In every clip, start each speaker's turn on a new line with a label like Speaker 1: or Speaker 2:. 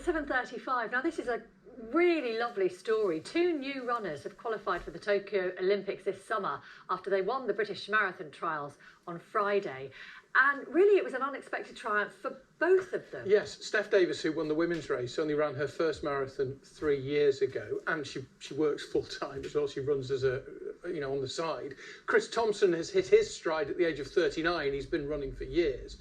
Speaker 1: 7:35. Now, this is a really lovely story. 2 new runners have qualified for the Tokyo Olympics this summer after they won the British Marathon trials on Friday. And really, it was an unexpected triumph for both of them.
Speaker 2: Yes, Steph Davis, who won the women's race, only ran her first marathon 3 years ago, and she works full time as well. She runs as on the side. Chris Thompson has hit his stride at the age of 39. He's been running for years.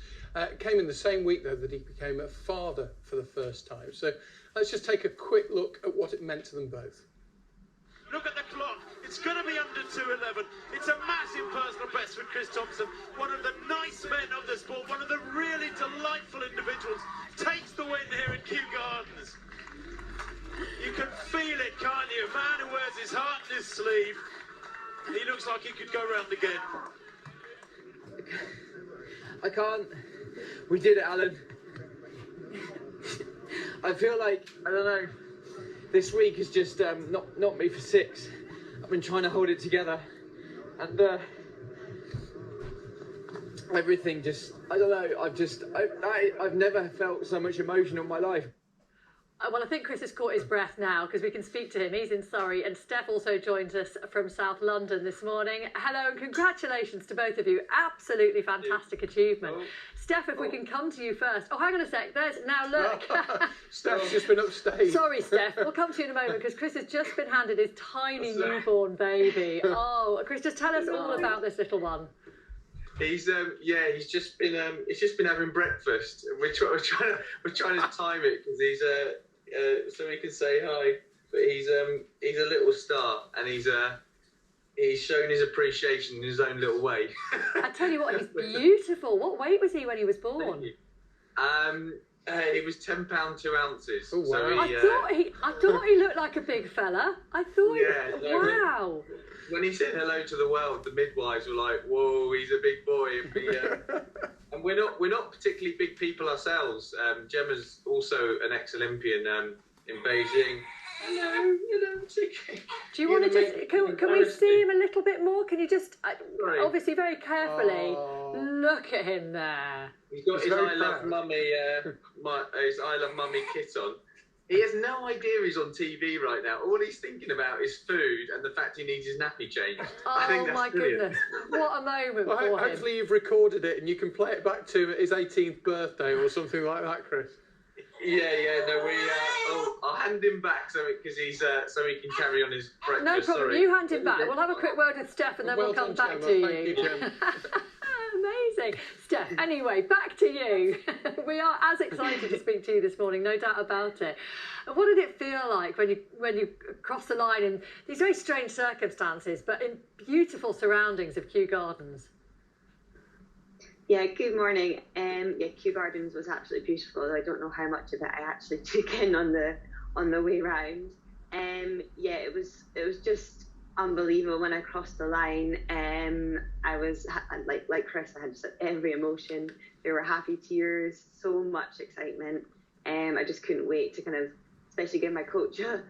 Speaker 2: Came in the same week though that he became a father for the first time. So let's just take a quick look at what it meant to them both.
Speaker 3: Look at the clock. It's going to be under 2:11. It's a massive personal best for Chris Thompson, one of the nice men of the sport, one of the really delightful individuals. Takes the win here at Kew Gardens. You can feel it, can't you? A man who wears his heart in his sleeve. He looks like he could go round again.
Speaker 4: I can't. We did it, Alan. I feel like, I don't know, this week is just not me for 6. I've been trying to hold it together, and everything just, I don't know, I've never felt so much emotion in my life.
Speaker 1: Well, I think Chris has caught his breath now because we can speak to him. He's in Surrey, and Steph also joins us from South London this morning. Hello, and congratulations to both of you. Absolutely fantastic achievement. Oh. Steph, if we can come to you first. Oh, hang on a sec. There's, now look.
Speaker 2: Steph's just been upstage.
Speaker 1: Sorry, Steph. We'll come to you in a moment because Chris has just been handed his tiny newborn baby. Oh, Chris, just tell us all about this little one.
Speaker 5: He's just been having breakfast. We're trying to time it because he's so he can say hi. But he's a little star, and he's shown his appreciation in his own little way.
Speaker 1: I tell you what, he's beautiful. What weight was he when he was born?
Speaker 5: He was £10 2 ounces.
Speaker 2: Oh, wow.
Speaker 1: So I thought he looked like a big fella. I thought.
Speaker 5: Yeah.
Speaker 1: Wow.
Speaker 5: When he said hello to the world, the midwives were like, "Whoa, he's a big boy." And we're not particularly big people ourselves. Gemma's also an ex-Olympian in Beijing. Hello.
Speaker 1: Do you want to just? Can we see him a little bit more? Can you just? Obviously, very carefully. Look at him there.
Speaker 5: He's got his I Love Mummy, his I Love Mummy kit on. He has no idea he's on TV right now. All he's thinking about is food and the fact he needs his nappy changed. I think that's brilliant.
Speaker 1: Goodness. What a moment for him.
Speaker 2: Hopefully you've recorded it and you can play it back to his 18th birthday or something like that, Chris.
Speaker 5: I'll hand him back so he can carry on his breakfast.
Speaker 1: No problem,
Speaker 5: Sorry.
Speaker 1: You hand him back. We'll have a quick word with Steph and then we'll come back to you.
Speaker 2: Thank you, Gemma.
Speaker 1: Amazing. Steph, anyway, back to you. We are as excited to speak to you this morning, no doubt about it. What did it feel like when you crossed the line in these very strange circumstances, but in beautiful surroundings of Kew Gardens?
Speaker 6: Yeah, good morning. Kew Gardens was absolutely beautiful. I don't know how much of it I actually took in on the way round. It was just unbelievable when I crossed the line. I was like Chris, I had just every emotion. There were happy tears, so much excitement. I just couldn't wait to kind of, especially give my coach a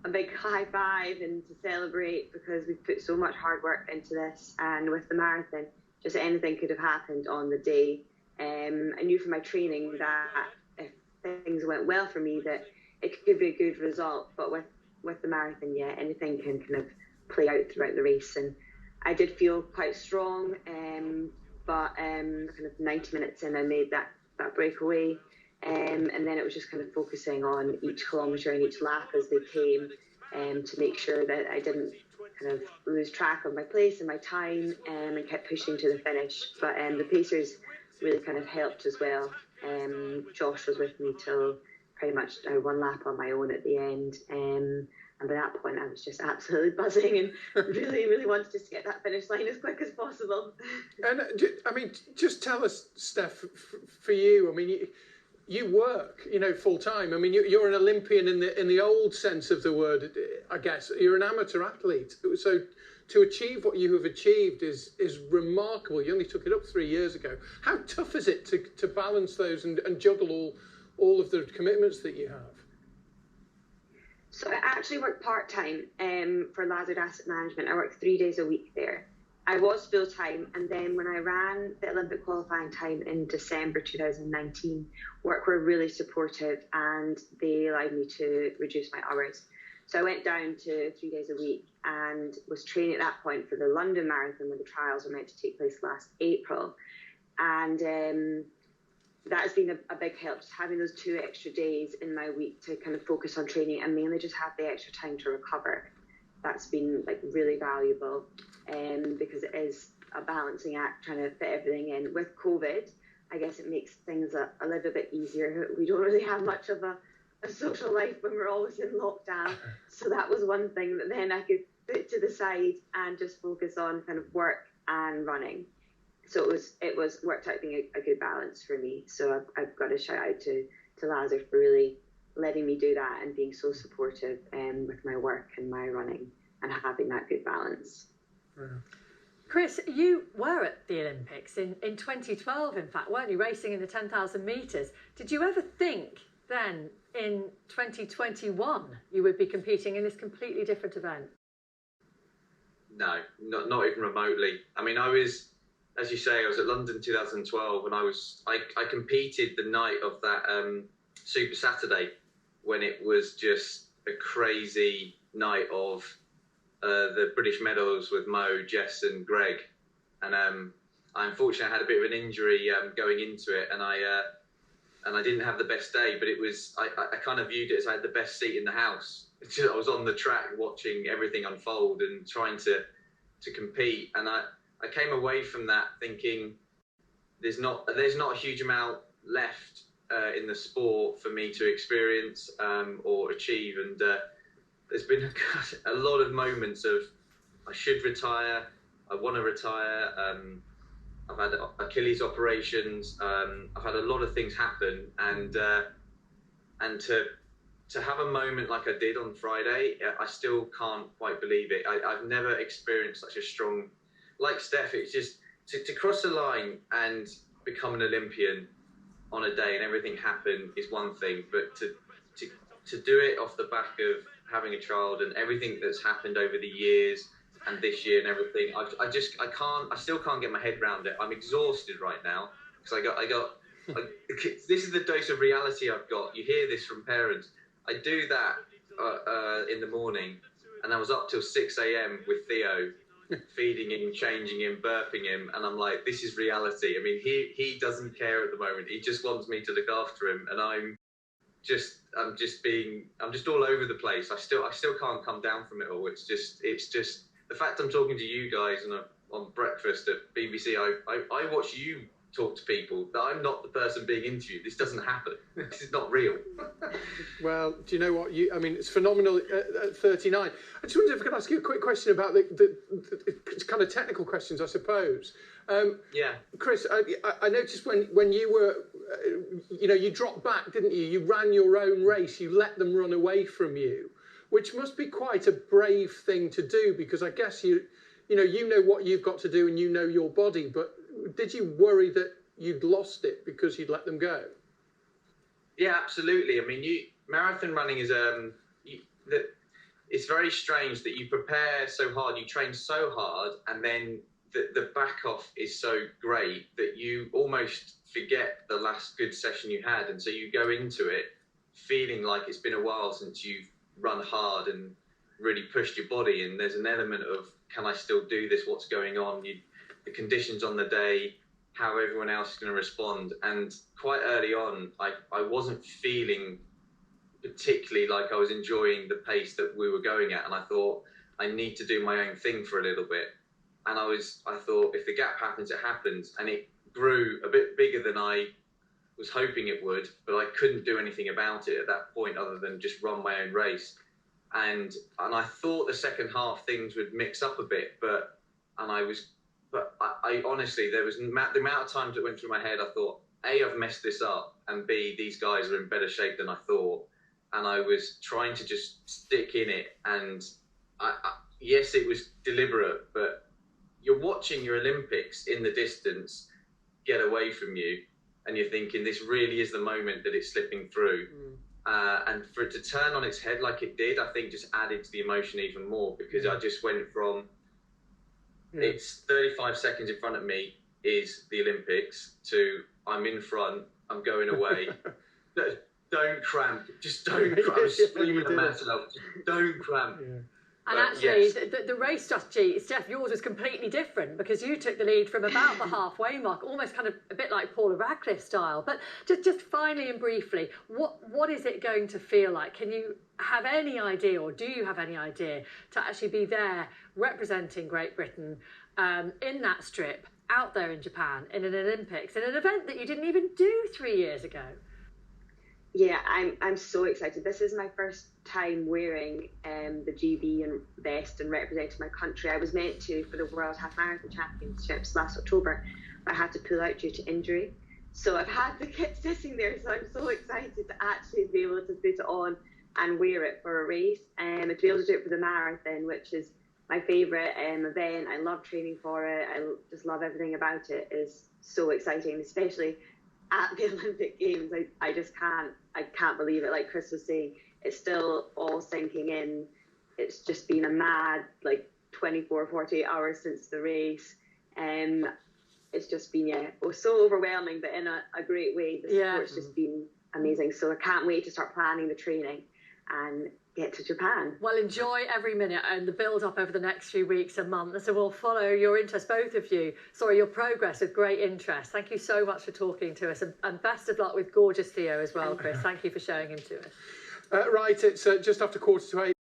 Speaker 6: big high five and to celebrate because we've put so much hard work into this. And with the marathon, just anything could have happened on the day. I knew from my training that if things went well for me, that it could be a good result. But with the marathon, anything can kind of play out throughout the race. And I did feel quite strong, but kind of 90 minutes in, I made that breakaway. And then it was just kind of focusing on each kilometre and each lap as they came, to make sure that I didn't kind of lose track of my place and my time, and kept pushing to the finish. But the pacers really kind of helped as well. Josh was with me till pretty much one lap on my own at the end. And by that point, I was just absolutely buzzing and really, really wanted just to get that finish line as quick as possible.
Speaker 2: And I mean, just tell us, Steph, for you, I mean, you work, full time. I mean, you're an Olympian in the old sense of the word, I guess. You're an amateur athlete. So to achieve what you have achieved is remarkable. You only took it up 3 years ago. How tough is it to balance those and juggle all of the commitments that you have?
Speaker 6: So I actually work part-time for Lazard Asset Management. I work 3 days a week there. I was full time, and then when I ran the Olympic qualifying time in December 2019, work were really supportive and they allowed me to reduce my hours. So I went down to 3 days a week and was training at that point for the London Marathon, where the trials were meant to take place last April. And that has been a big help, just having those 2 extra days in my week to kind of focus on training and mainly just have the extra time to recover. That's been like really valuable, because it is a balancing act trying to fit everything in. With COVID, I guess it makes things a little bit easier. We don't really have much of a social life when we're always in lockdown. So that was one thing that then I could put to the side and just focus on kind of work and running. So it was worked out being a good balance for me. So I've got to shout out to Lazar for really letting me do that and being so supportive with my work and my running and having that good balance.
Speaker 1: Chris, you were at the Olympics in 2012, in fact, weren't you, racing in the 10,000 metres? Did you ever think then in 2021 you would be competing in this completely different event?
Speaker 5: No, not even remotely. I mean, I was, as you say, I was at London 2012, and I competed the night of that Super Saturday, when it was just a crazy night of the British medals with Mo, Jess and Greg. And I unfortunately had a bit of an injury going into it, and I didn't have the best day, but it was, I kind of viewed it as I had the best seat in the house. I was on the track watching everything unfold and trying to compete. And I came away from that thinking there's not a huge amount left in the sport for me to experience or achieve. And there's been a lot of moments of I should retire, I want to retire. I've had Achilles operations. I've had a lot of things happen, and to have a moment like I did on Friday, I still can't quite believe it. I've never experienced such a strong, like Steph. It's just to cross the line and become an Olympian on a day and everything happen is one thing, but to do it off the back of having a child and everything that's happened over the years and this year and everything, I still can't get my head around it. I'm exhausted right now because this is the dose of reality I've got. You hear this from parents. I do that in the morning, and I was up till 6 a.m. with Theo, feeding him, changing him, burping him, and I'm like, this is reality. I mean, he doesn't care at the moment. He just wants me to look after him, and I'm just all over the place. I still can't come down from it all. It's just the fact I'm talking to you guys and on breakfast at BBC. I watch you talk to people, that I'm not the person being interviewed. This doesn't happen. This is not real.
Speaker 2: Well, do you know what? I mean, it's phenomenal at 39. I just wonder if I could ask you a quick question about the kind of technical questions, I suppose.
Speaker 5: Yeah.
Speaker 2: Chris, I noticed when you were, you dropped back, didn't you? You ran your own race. You let them run away from you, which must be quite a brave thing to do, because I guess you know what you've got to do and you know your body, but did you worry that you'd lost it because you'd let them go?
Speaker 5: Yeah, absolutely. I mean, marathon running is it's very strange that you prepare so hard, you train so hard, and then the back off is so great that you almost forget the last good session you had, and so you go into it feeling like it's been a while since you've run hard and really pushed your body, and there's an element of, can I still do this? What's going on? The conditions on the day, how everyone else is going to respond. And quite early on, I wasn't feeling particularly like I was enjoying the pace that we were going at, and I thought I need to do my own thing for a little bit. And I thought, if the gap happens, it happens. And it grew a bit bigger than I was hoping it would, but I couldn't do anything about it at that point other than just run my own race. And I thought the second half things would mix up a bit, but I honestly, there was the amount of times that went through my head, I thought, A, I've messed this up, and B, these guys are in better shape than I thought. And I was trying to just stick in it. And yes, it was deliberate, but you're watching your Olympics in the distance get away from you, and you're thinking, this really is the moment that it's slipping through. And for it to turn on its head like it did, I think just added to the emotion even more, because I just went from It's 35 seconds in front of me is the Olympics to I'm in front, I'm going away. Don't cramp. Just don't cramp. I'm screaming at myself. Just don't cramp.
Speaker 1: Yeah. And actually,
Speaker 5: yes.
Speaker 1: the race strategy, Steph, yours was completely different because you took the lead from about the halfway mark, almost kind of a bit like Paula Radcliffe style. But just finally and briefly, what is it going to feel like? Can you have any idea, or do you have any idea, to actually be there representing Great Britain in that strip, out there in Japan, in an Olympics, in an event that you didn't even do 3 years ago?
Speaker 6: Yeah, I'm so excited. This is my first time wearing the GB and vest and representing my country. I was meant to for the World Half Marathon Championships last October, but I had to pull out due to injury. So I've had the kit sitting there, so I'm so excited to actually be able to put it on and wear it for a race, and to be able to do it for the marathon, which is my favourite event. I love training for it. I just love everything about it. It's so exciting, especially at the Olympic Games. I can't believe it. Like Chris was saying, it's still all sinking in. It's just been a mad 48 hours since the race. It's just been so overwhelming, but in a great way. The sport's just been amazing. So I can't wait to start planning the training and get to Japan.
Speaker 1: Well, enjoy every minute and the build up over the next few weeks and months. So we'll follow your interest, both of you. Your progress with great interest. Thank you so much for talking to us, and best of luck with gorgeous Theo as well, Chris. Thank you for showing him to us.
Speaker 2: Right, it's just after 7:45.